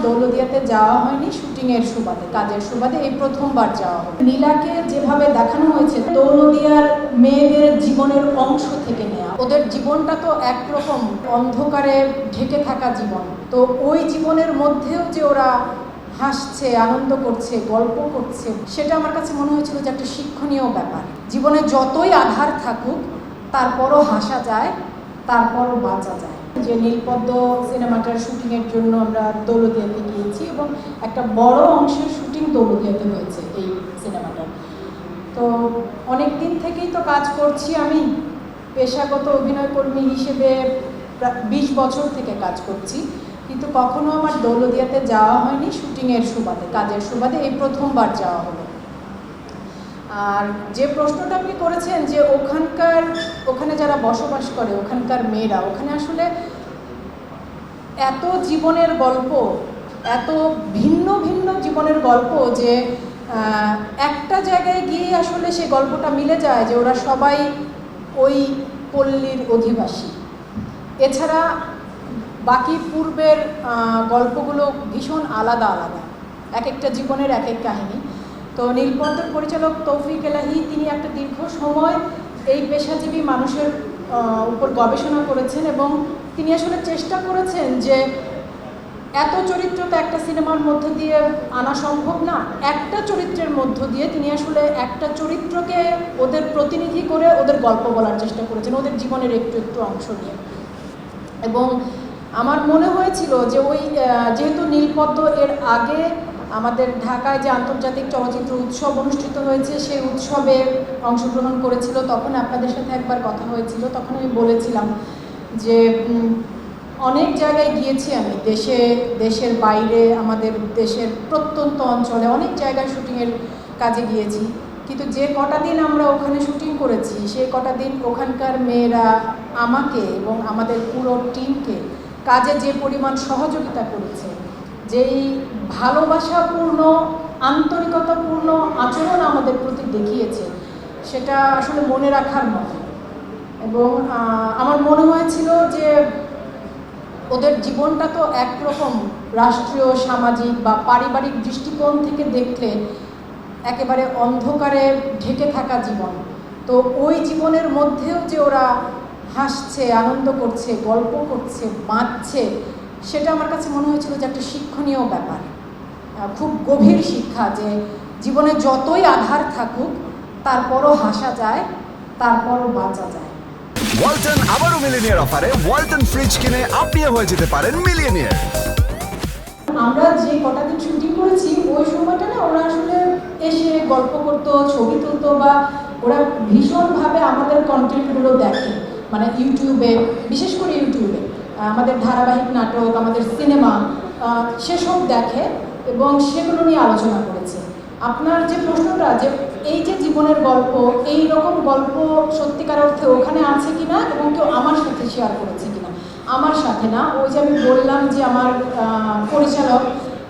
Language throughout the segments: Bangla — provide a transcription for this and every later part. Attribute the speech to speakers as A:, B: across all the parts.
A: দৌলতদিয়াতে যাওয়া হয়নি শুটিংয়ের সুবাদে, কাজের সুবাদে এই প্রথমবার যাওয়া হলো। নীলাকে যেভাবে দেখানো হয়েছে দৌলতদিয়ার মেয়েদের জীবনের অংশ থেকে নেওয়া। ওদের জীবনটা তো একরকম অন্ধকারে ঢেকে থাকা জীবন, তো ওই জীবনের মধ্যেও যে ওরা হাসছে, আনন্দ করছে, গল্প করছে, সেটা আমার কাছে মনে হয়েছিল যে একটা শিক্ষণীয় ব্যাপার। জীবনে যতই আধার থাকুক তারপরও হাসা যায়, তারপরও বাঁচা যায়। যে নীলপদ্ম সিনেমাটার শুটিংয়ের জন্য আমরা দৌলতদিয়াতে গিয়েছি এবং একটা বড় অংশের শুটিং দৌলতদিয়াতে হয়েছে এই সিনেমাটার। তো অনেক দিন থেকেই তো কাজ করছি আমি, পেশাগত অভিনয়কর্মী হিসেবে 20 বছর থেকে কাজ করছি, কিন্তু কখনো আমার দৌলতদিয়াতে যাওয়া হয়নি শুটিংয়ের সুবাদে, কাজের সুবাদে এই প্রথমবার যাওয়া হলো। আর যে প্রশ্নটা আপনি করেছেন যে ওখানে যারা বসবাস করে ওখানকার মেয়েরা, ওখানে আসলে এত জীবনের গল্প, এত ভিন্ন ভিন্ন জীবনের গল্প যে একটা জায়গায় গিয়ে আসলে সে গল্পটা মিলে যায় যে ওরা সবাই ওই পল্লীর অধিবাসী। এছাড়া বাকি পূর্বের গল্পগুলো ভীষণ আলাদা আলাদা, এক একটা জীবনের এক এক কাহিনী। তো নীলপদ্মের পরিচালক তৌফিক এলাহি তিনি একটা দীর্ঘ সময় এই পেশাজীবী মানুষের উপর গবেষণা করেছেন এবং তিনি আসলে চেষ্টা করেছেন যে এত চরিত্র তো একটা সিনেমার মধ্যে দিয়ে আনা সম্ভব না, একটা চরিত্রের মধ্য দিয়ে তিনি আসলে একটা চরিত্রকে ওদের প্রতিনিধি করে ওদের গল্প বলার চেষ্টা করেছেন, ওদের জীবনের একটু একটু অংশ নিয়ে। এবং আমার মনে হয়েছিল যে ওই যেহেতু নীলপদ্ম এর আগে আমাদের ঢাকায় যে আন্তর্জাতিক চলচ্চিত্র উৎসব অনুষ্ঠিত হয়েছে সেই উৎসবে অংশগ্রহণ করেছিল, তখন আপনাদের সাথে একবার কথা হয়েছিল, তখন আমি বলেছিলাম যে অনেক জায়গায় গিয়েছি আমি, দেশের বাইরে, আমাদের দেশের প্রত্যন্ত অঞ্চলে অনেক জায়গায় শুটিংয়ের কাজে গিয়েছি, কিন্তু যে কটা দিন আমরা ওখানে শুটিং করেছি সেই কটা দিন ওখানকার মেয়েরা আমাকে এবং আমাদের পুরো টিমকে কাজে যে পরিমাণ সহযোগিতা করেছে, যেই ভালোবাসাপূর্ণ আন্তরিকতাপূর্ণ আচরণ আমাদের প্রতি দেখিয়েছে, সেটা আসলে মনে রাখার মতো। এবং আমার মনে হয়েছিল যে ওদের জীবনটা তো একরকম রাষ্ট্রীয়, সামাজিক বা পারিবারিক দৃষ্টিকোণ থেকে দেখলে একেবারে অন্ধকারে ঢেকে থাকা জীবন, তো ওই জীবনের মধ্যেও যে ওরা হাসছে, আনন্দ করছে, গল্প করছে, বাঁচছে, সেটা আমার কাছে মনে হয়েছিল যে একটা শিক্ষণীয় ব্যাপার, খুব গভীর শিক্ষা যে জীবনে যতই আধার থাকুক তারপরও হাসা যায়, তারপরও বাঁচা যায়।
B: ওয়ালটন আবারও মিলিনিয়ার অফারে ওয়ালটন ফ্রিজ কিনে আপনিও হয়ে যেতে পারেন মিলিয়নিয়ার।
A: আমরা যে কটা দিন শুটিং করেছি ওই সময়টা না ওরা আসলে এসে গল্প করতো, ছবি তুলতো, বা ওরা ভীষণভাবে আমাদের কন্টেন্টগুলো দেখে, মানে ইউটিউবে, বিশেষ করে ইউটিউবে আমাদের ধারাবাহিক নাটক, আমাদের সিনেমা সেসব দেখে এবং সেগুলো নিয়ে আলোচনা করেছে। আপনার যে প্রশ্নটা যে এই যে জীবনের গল্প, এই রকম গল্প সত্যিকার অর্থে ওখানে আছে কিনা এবং কেউ আমার সাথে শেয়ার করেছে কিনা, আমার সাথে না, ওই যে আমি বললাম যে আমার পরিচালক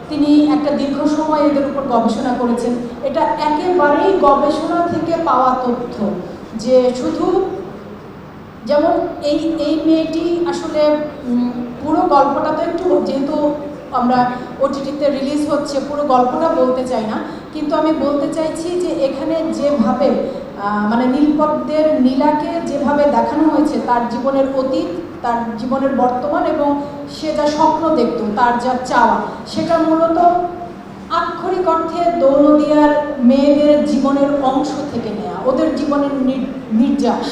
A: তিনি একটা দীর্ঘ সময় এদের উপর গবেষণা করেছেন, এটা একেবারেই গবেষণা থেকে পাওয়া তথ্য। যে শুধু যেমন এই মেয়েটি আসলে পুরো গল্পটা তো একটু, যেহেতু আমরা ওটিটিতে রিলিজ হচ্ছে, পুরো গল্পটা বলতে চাই না, কিন্তু আমি বলতে চাইছি যে এখানে যেভাবে মানে নীলপদ্মের নীলাকে যেভাবে দেখানো হয়েছে, তার জীবনের অতীত, তার জীবনের বর্তমান এবং সে যা স্বপ্ন দেখত, তার যা চাওয়া, সেটা মূলত আক্ষরিক অর্থে দৌলতদিয়ার মেয়েদের জীবনের অংশ থেকে নেওয়া, ওদের জীবনের নির্যাস।